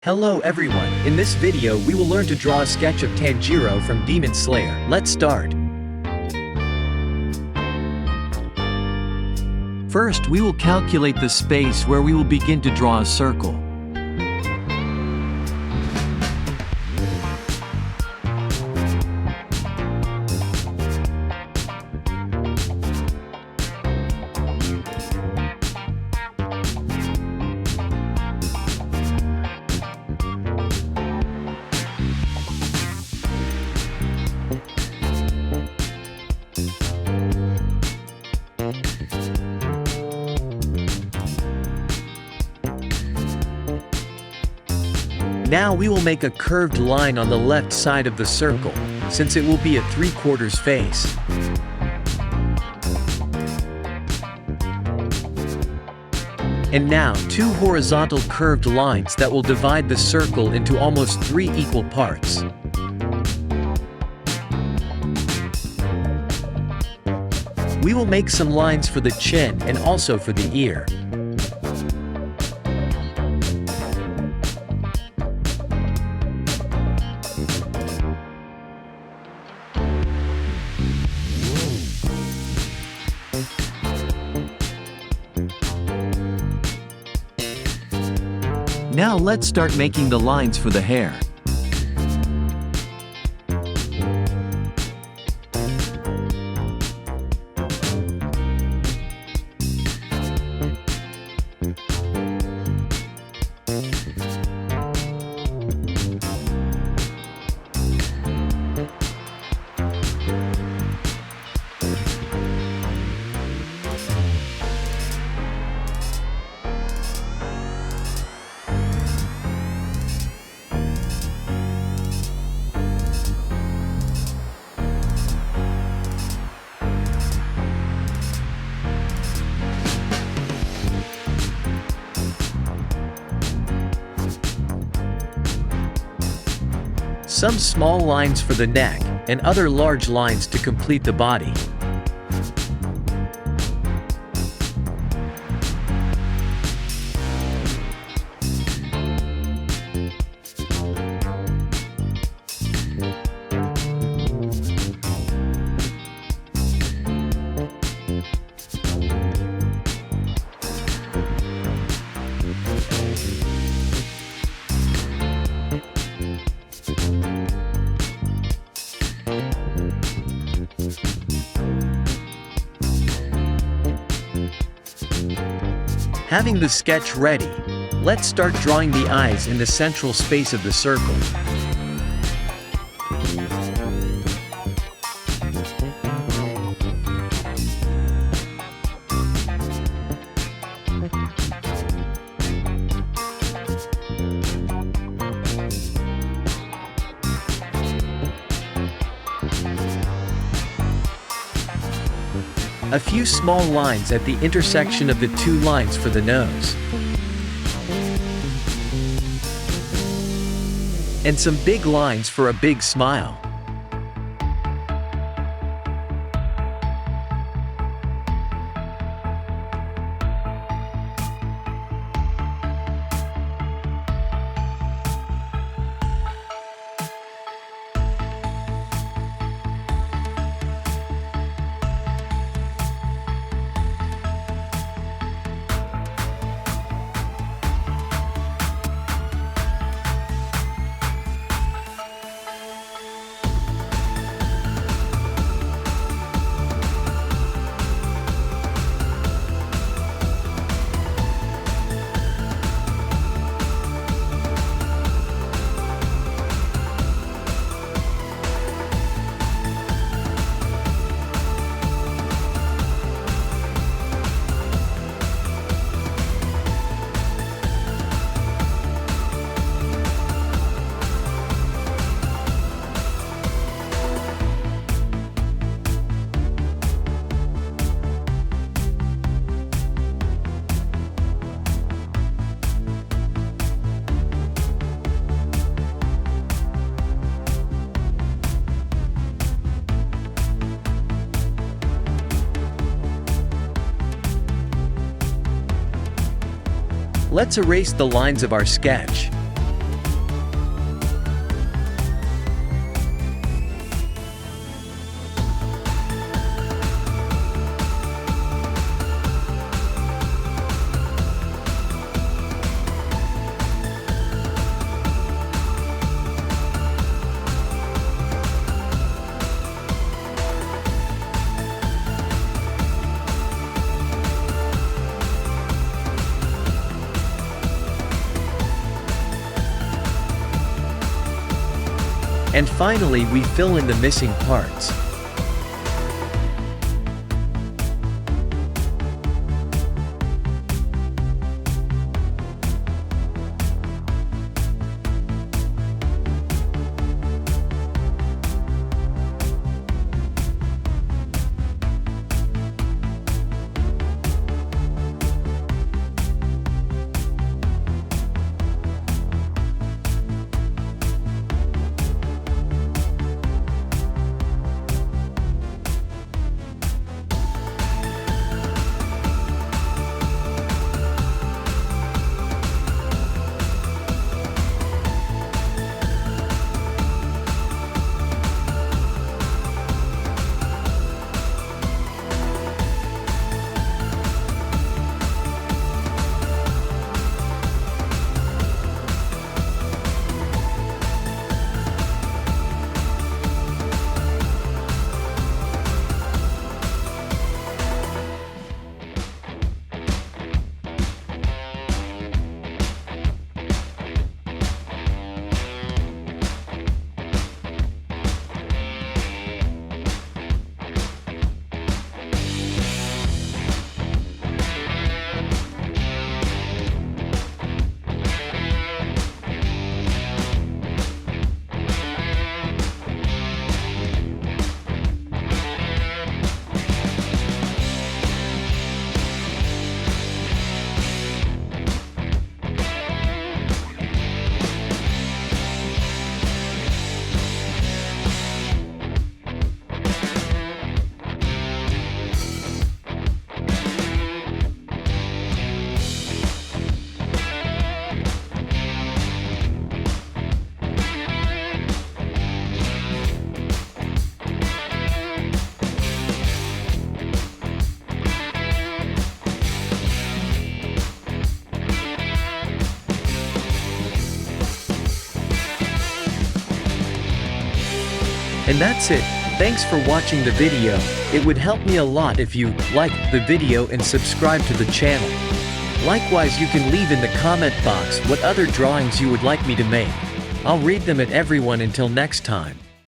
Hello everyone, in this video we will learn to draw a sketch of Tanjiro from Demon Slayer. Let's start. First we will calculate the space where we will begin to draw a circle. Now we will make a curved line on the left side of the circle, since it will be a 3/4 face. And now two horizontal curved lines that will divide the circle into almost 3 equal parts. We will make some lines for the chin and also for the ear. Now let's start making the lines for the hair. Some small lines for the neck, and other large lines to complete the body. Having the sketch ready, let's start drawing the eyes in the central space of the circle. A few small lines at the intersection of the two lines for the nose. And some big lines for a big smile. Let's erase the lines of our sketch. And finally we fill in the missing parts. And that's it. Thanks for watching the video. It would help me a lot if you like the video and subscribe to the channel. Likewise, you can leave in the comment box what other drawings you would like me to make. I'll read them at everyone until next time.